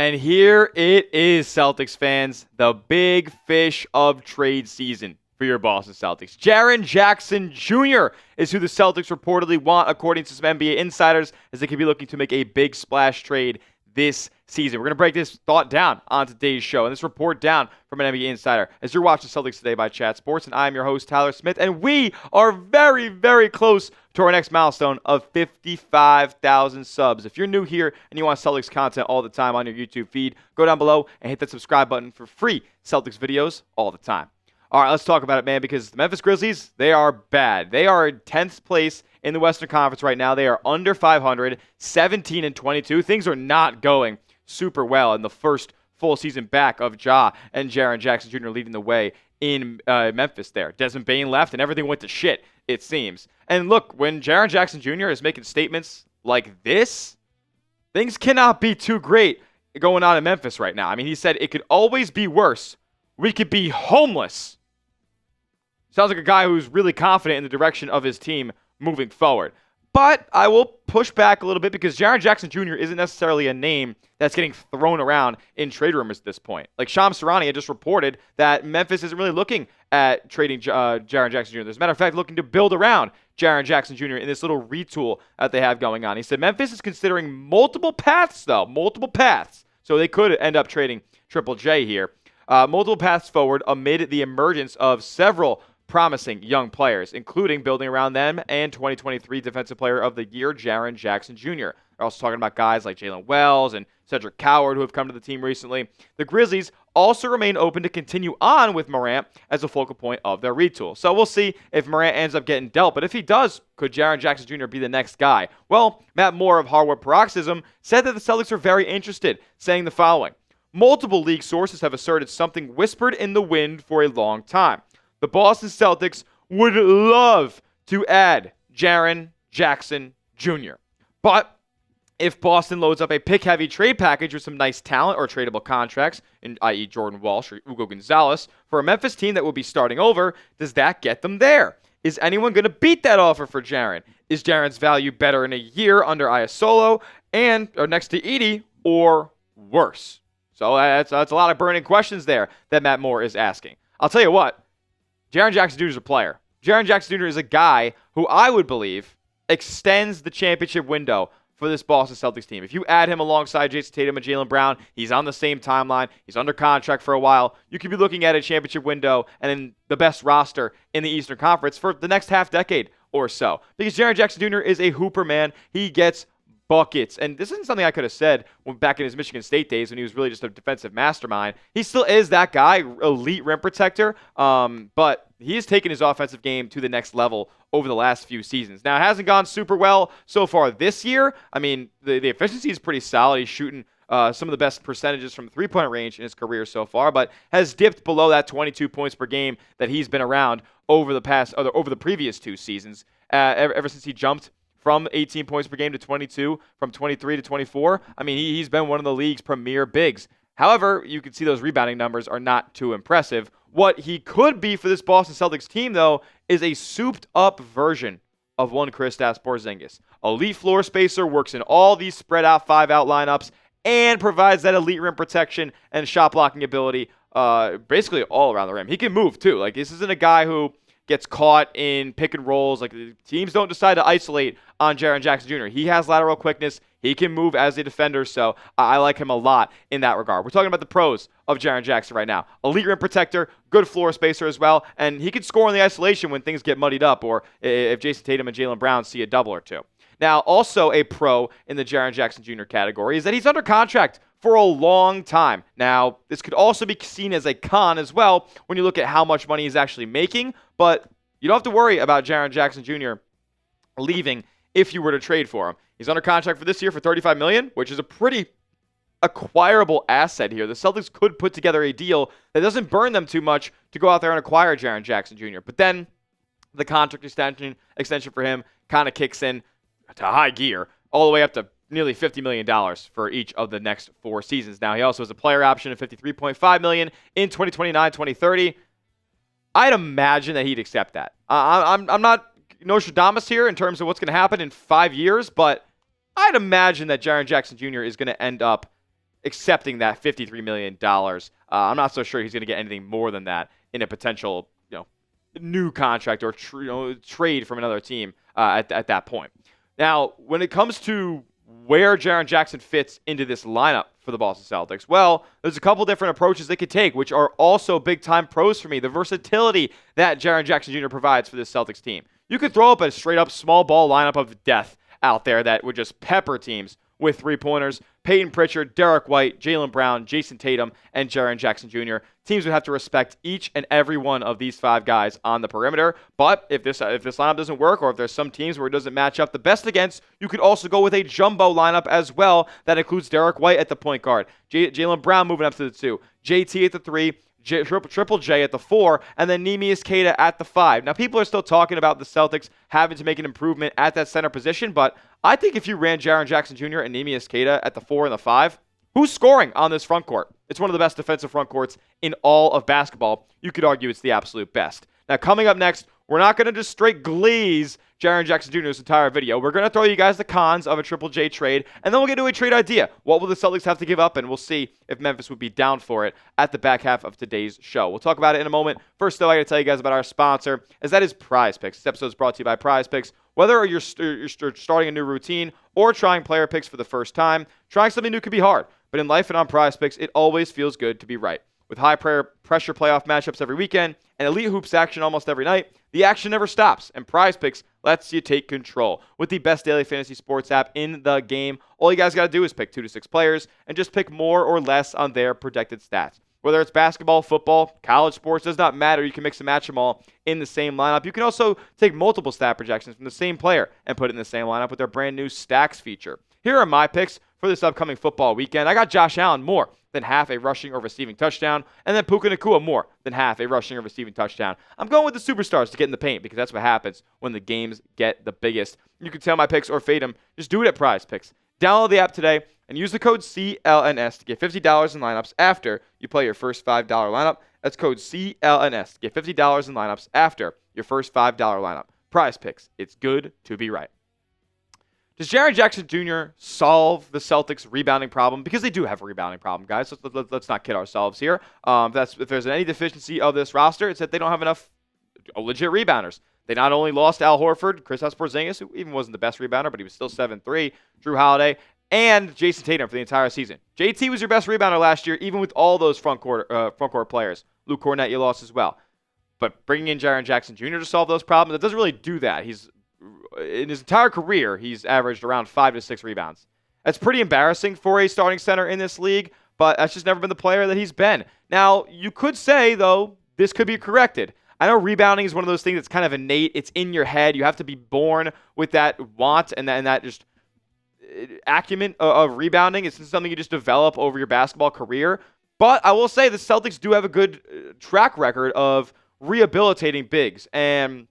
And here it is, Celtics fans, the big fish of trade season for your Boston Celtics. Jaren Jackson Jr. is who the Celtics reportedly want, according to some NBA insiders, as they could be looking to make a big splash trade this season. We're going to break this thought down on today's show and this report down from an NBA insider as you're watching Celtics Today by Chat Sports, and I'm your host, Tyler Smith, and we are very, very close to our next milestone of 55,000 subs. If you're new here and you want Celtics content all the time on your YouTube feed, go down below and hit that subscribe button for free Celtics videos all the time. All right, let's talk about it, man, because the Memphis Grizzlies, they are bad. They are in 10th place in the Western Conference right now. They are under 500, 17-22. Things are not going super well in the first full season back of Ja and Jaren Jackson Jr. leading the way in Memphis there. Desmond Bane left, and everything went to shit, it seems. And look, when Jaren Jackson Jr. is making statements like this, things cannot be too great going on in Memphis right now. I mean, he said it could always be worse. We could be homeless. Sounds like a guy who's really confident in the direction of his team moving forward. But I will push back a little bit because Jaren Jackson Jr. isn't necessarily a name that's getting thrown around in trade rumors at this point. Like Shams Charania had just reported that Memphis isn't really looking at trading Jaren Jackson Jr. As a matter of fact, looking to build around Jaren Jackson Jr. in this little retool that they have going on. He said Memphis is considering multiple paths, though. Multiple paths. So they could end up trading Triple J here. Multiple paths forward amid the emergence of several promising young players, including building around them and 2023 Defensive Player of the Year, Jaren Jackson Jr. They're also talking about guys like Jalen Wells and Cedric Coward who have come to the team recently. The Grizzlies also remain open to continue on with Morant as a focal point of their retool. So we'll see if Morant ends up getting dealt, but if he does, could Jaren Jackson Jr. be the next guy? Well, Matt Moore of Hardwood Paroxysm said that the Celtics are very interested, saying the following: multiple league sources have asserted something whispered in the wind for a long time. The Boston Celtics would love to add Jaren Jackson Jr. But if Boston loads up a pick-heavy trade package with some nice talent or tradable contracts, i.e. Jordan Walsh or Hugo Gonzalez, for a Memphis team that will be starting over, does that get them there? Is anyone going to beat that offer for Jaren? Is Jaren's value better in a year under Iasolo or next to Edey, or worse? So that's a lot of burning questions there that Matt Moore is asking. I'll tell you what. Jaren Jackson Jr. is a player. Jaren Jackson Jr. is a guy who I would believe extends the championship window for this Boston Celtics team. If you add him alongside Jayson Tatum and Jaylen Brown, he's on the same timeline. He's under contract for a while. You could be looking at a championship window and then the best roster in the Eastern Conference for the next half decade or so. Because Jaren Jackson Jr. is a hooper, man. He gets buckets. And this isn't something I could have said back in his Michigan State days when he was really just a defensive mastermind. He still is that guy, elite rim protector, but he has taken his offensive game to the next level over the last few seasons. Now, it hasn't gone super well so far this year. I mean, the efficiency is pretty solid. He's shooting some of the best percentages from three-point range in his career so far, but has dipped below that 22 points per game that he's been around over the previous two seasons, ever since he jumped from 18 points per game to 22, from 23 to 24. I mean, he's been one of the league's premier bigs. However, you can see those rebounding numbers are not too impressive. What he could be for this Boston Celtics team, though, is a souped-up version of one Kristaps Porzingis. Elite floor spacer, works in all these spread-out, five-out lineups, and provides that elite rim protection and shot-blocking ability basically all around the rim. He can move, too. Like, this isn't a guy who gets caught in pick and rolls. Like, the teams don't decide to isolate on Jaren Jackson Jr. He has lateral quickness. He can move as a defender, so I like him a lot in that regard. We're talking about the pros of Jaren Jackson right now. Elite rim protector, good floor spacer as well, and he can score in the isolation when things get muddied up or if Jayson Tatum and Jaylen Brown see a double or two. Now, also a pro in the Jaren Jackson Jr. category is that he's under contract for a long time. Now, this could also be seen as a con as well when you look at how much money he's actually making, but you don't have to worry about Jaren Jackson Jr. leaving if you were to trade for him. He's under contract for this year for $35 million, which is a pretty acquirable asset here. The Celtics could put together a deal that doesn't burn them too much to go out there and acquire Jaren Jackson Jr. But then the contract extension for him kind of kicks in to high gear, all the way up to nearly $50 million for each of the next 4 seasons. Now, he also has a player option of $53.5 million in 2029-2030. I'd imagine that he'd accept that. I'm not Nostradamus here in terms of what's going to happen in 5 years, but I'd imagine that Jaren Jackson Jr. is going to end up accepting that $53 million. I'm not so sure he's going to get anything more than that in a potential new contract or trade from another team at that point. Now, when it comes to where Jaren Jackson fits into this lineup for the Boston Celtics, well, there's a couple different approaches they could take, which are also big-time pros for me. The versatility that Jaren Jackson Jr. provides for this Celtics team. You could throw up a straight-up small ball lineup of death out there that would just pepper teams with three-pointers. Peyton Pritchard, Derek White, Jaylen Brown, Jayson Tatum, and Jaren Jackson Jr. Teams would have to respect each and every one of these 5 guys on the perimeter. But if this lineup doesn't work, or if there's some teams where it doesn't match up the best against, you could also go with a jumbo lineup as well that includes Derek White at the point guard, Jaylen Brown moving up to the 2, JT at the 3, Triple J at the 4, and then Neemias Queta at the 5. Now, people are still talking about the Celtics having to make an improvement at that center position, but I think if you ran Jaren Jackson Jr. and Neemias Queta at the 4 and the 5, who's scoring on this front court? It's one of the best defensive front courts in all of basketball. You could argue it's the absolute best. Now, coming up next, we're not going to just straight glaze Jaren Jackson Jr.'s entire video. We're going to throw you guys the cons of a Triple J trade, and then we'll get to a trade idea. What will the Celtics have to give up? And we'll see if Memphis would be down for it at the back half of today's show. We'll talk about it in a moment. First, though, I got to tell you guys about our sponsor, as that is PrizePicks. This episode is brought to you by PrizePicks. Whether you're starting a new routine or trying player picks for the first time, trying something new can be hard. But in life and on PrizePicks, it always feels good to be right. With high pressure playoff matchups every weekend and elite hoops action almost every night, the action never stops, and PrizePicks lets you take control. With the best daily fantasy sports app in the game, all you guys got to do is pick 2 to 6 players and just pick more or less on their projected stats. Whether it's basketball, football, college sports, does not matter. You can mix and match them all in the same lineup. You can also take multiple stat projections from the same player and put it in the same lineup with their brand new Stacks feature. Here are my picks for this upcoming football weekend. I got Josh Allen more than half a rushing or receiving touchdown, and then Puka Nacua more than half a rushing or receiving touchdown. I'm going with the superstars to get in the paint because that's what happens when the games get the biggest. You can tell my picks or fade them. Just do it at PrizePicks. Download the app today and use the code CLNS to get $50 in lineups after you play your first $5 lineup. That's code CLNS to get $50 in lineups after your first $5 lineup. PrizePicks. It's good to be right. Does Jaren Jackson Jr. solve the Celtics' rebounding problem? Because they do have a rebounding problem, guys. Let's not kid ourselves here. If there's any deficiency of this roster, it's that they don't have enough legit rebounders. They not only lost Al Horford, Kristaps Porzingis, who even wasn't the best rebounder, but he was still 7'3", Drew Holiday, and Jayson Tatum for the entire season. JT was your best rebounder last year, even with all those front court players. Luke Cornett you lost as well. But bringing in Jaren Jackson Jr. to solve those problems, it doesn't really do that. In his entire career, he's averaged around 5 to 6 rebounds. That's pretty embarrassing for a starting center in this league, but that's just never been the player that he's been. Now, you could say, though, this could be corrected. I know rebounding is one of those things that's kind of innate. It's in your head. You have to be born with that want and that just acumen of rebounding. It's something you just develop over your basketball career. But I will say the Celtics do have a good track record of rehabilitating bigs and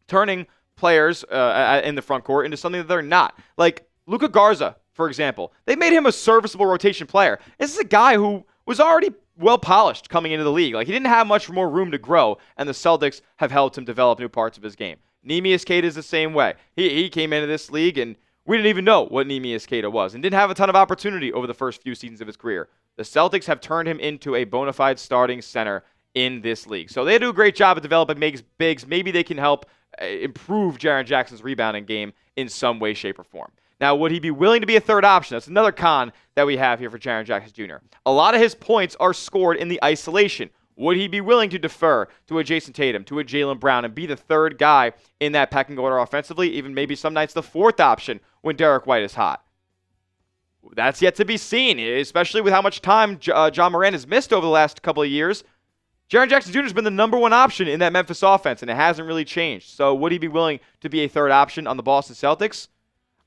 turning players in the front court into something that they're not. Like Luka Garza, for example. They made him a serviceable rotation player. This is a guy who was already well-polished coming into the league. Like, he didn't have much more room to grow, and the Celtics have helped him develop new parts of his game. Neemias Queta is the same way. He came into this league, and we didn't even know what Neemias Queta was and didn't have a ton of opportunity over the first few seasons of his career. The Celtics have turned him into a bona fide starting center in this league. So they do a great job of developing bigs. Maybe they can help improve Jaren Jackson's rebounding game in some way, shape, or form. Now, would he be willing to be a third option? That's another con that we have here for Jaren Jackson Jr. A lot of his points are scored in the isolation. Would he be willing to defer to a Jayson Tatum, to a Jaylen Brown, and be the third guy in that pecking order offensively, even maybe some nights the fourth option when Derek White is hot? That's yet to be seen, especially with how much time John Moran has missed over the last couple of years. Jaren Jackson Jr. has been the number one option in that Memphis offense, and it hasn't really changed. So would he be willing to be a third option on the Boston Celtics?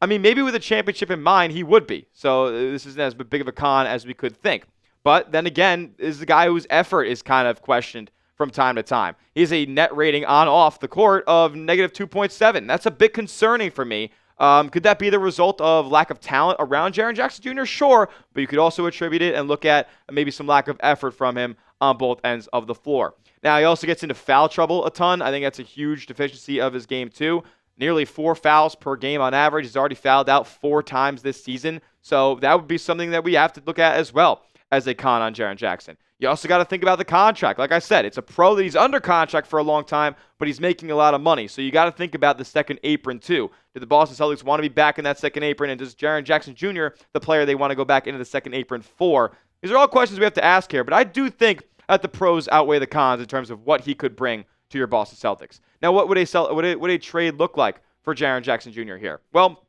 I mean, maybe with a championship in mind, he would be. So this isn't as big of a con as we could think. But then again, is the guy whose effort is kind of questioned from time to time. He has a net rating on-off the court of negative 2.7. That's a bit concerning for me. Could that be the result of lack of talent around Jaren Jackson Jr.? Sure, but you could also attribute it and look at maybe some lack of effort from him on both ends of the floor. Now, he also gets into foul trouble a ton. I think that's a huge deficiency of his game, too. Nearly 4 fouls per game on average. He's already fouled out 4 times this season. So that would be something that we have to look at as well as a con on Jaren Jackson. You also got to think about the contract. Like I said, it's a pro that he's under contract for a long time, but he's making a lot of money. So you got to think about the second apron too. Do the Boston Celtics want to be back in that second apron? And does Jaren Jackson Jr., the player they want to go back into the second apron for? These are all questions we have to ask here, but I do think that the pros outweigh the cons in terms of what he could bring to your Boston Celtics. Now, what would a trade look like for Jaren Jackson Jr. here? Well,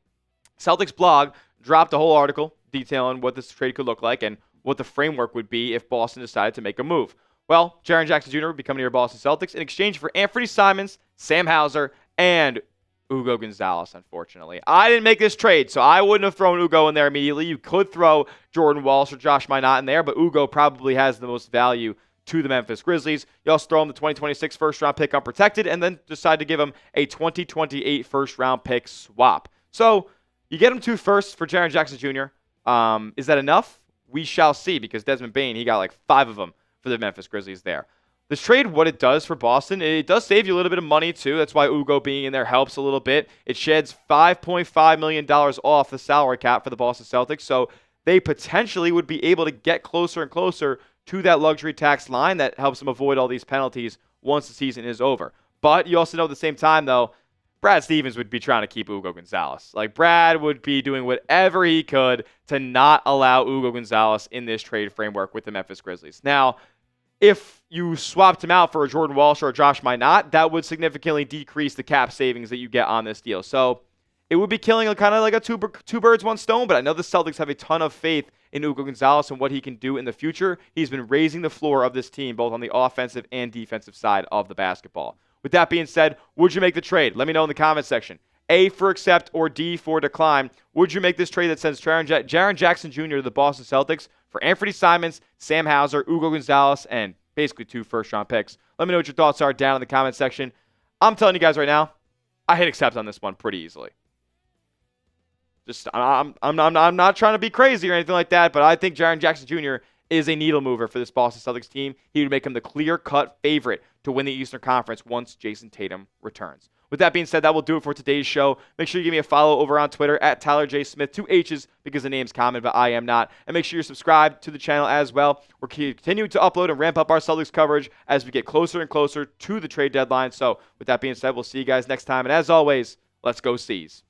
CelticsBlog dropped a whole article detailing what this trade could look like and what the framework would be if Boston decided to make a move. Well, Jaren Jackson Jr. would be coming to your Boston Celtics in exchange for Anfernee Simons, Sam Hauser, and Hugo Gonzalez, unfortunately. I didn't make this trade, so I wouldn't have thrown Hugo in there immediately. You could throw Jordan Walsh or Josh Minott in there, but Hugo probably has the most value to the Memphis Grizzlies. You also throw him the 2026 first-round pick unprotected and then decide to give him a 2028 first-round pick swap. So you get him 2 firsts for Jaren Jackson Jr. Is that enough? We shall see, because Desmond Bane, he got like 5 of them for the Memphis Grizzlies there. This trade, what it does for Boston, it does save you a little bit of money too. That's why Hugo being in there helps a little bit. It sheds $5.5 million off the salary cap for the Boston Celtics, so they potentially would be able to get closer and closer to that luxury tax line that helps them avoid all these penalties once the season is over. But you also know at the same time, though, Brad Stevens would be trying to keep Hugo Gonzalez. Like, Brad would be doing whatever he could to not allow Hugo Gonzalez in this trade framework with the Memphis Grizzlies. Now, if you swapped him out for a Jordan Walsh or a Josh Minott, that would significantly decrease the cap savings that you get on this deal. So it would be killing a kind of like a two birds, one stone, but I know the Celtics have a ton of faith in Hugo Gonzalez and what he can do in the future. He's been raising the floor of this team, both on the offensive and defensive side of the basketball. With that being said, would you make the trade? Let me know in the comment section. A for accept or D for decline. Would you make this trade that sends Jaren Jackson Jr. to the Boston Celtics for Anfernee Simons, Sam Hauser, Hugo Gonzalez, and basically 2 first-round picks? Let me know what your thoughts are down in the comment section. I'm telling you guys right now, I hit accept on this one pretty easily. I'm not trying to be crazy or anything like that, but I think Jaren Jackson Jr. is a needle mover for this Boston Celtics team. He would make him the clear-cut favorite to win the Eastern Conference once Jayson Tatum returns. With that being said, that will do it for today's show. Make sure you give me a follow over on Twitter at Tyler J. Smith, 2 H's because the name's common, but I am not. And make sure you're subscribed to the channel as well. We're continuing to upload and ramp up our Celtics coverage as we get closer and closer to the trade deadline. So with that being said, we'll see you guys next time. And as always, let's go C's.